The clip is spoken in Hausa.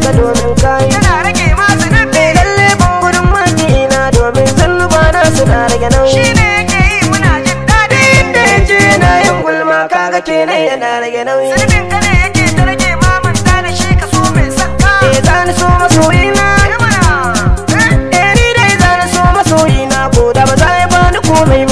ka domin kayi yana rage masu nufi. lalle bungurin makina domin zalluba na suna rage nauyi Shi ne yake yi muna jin daɗi. inda ya je yana yin gulma kaga kenan yana rage nauyi Zunubin ka ne yake ta rage mamanta da shi ka so mai sakka. zani so masoyina Yi mana. ni dai zani so masoyina ko da ba za ya bani komai ba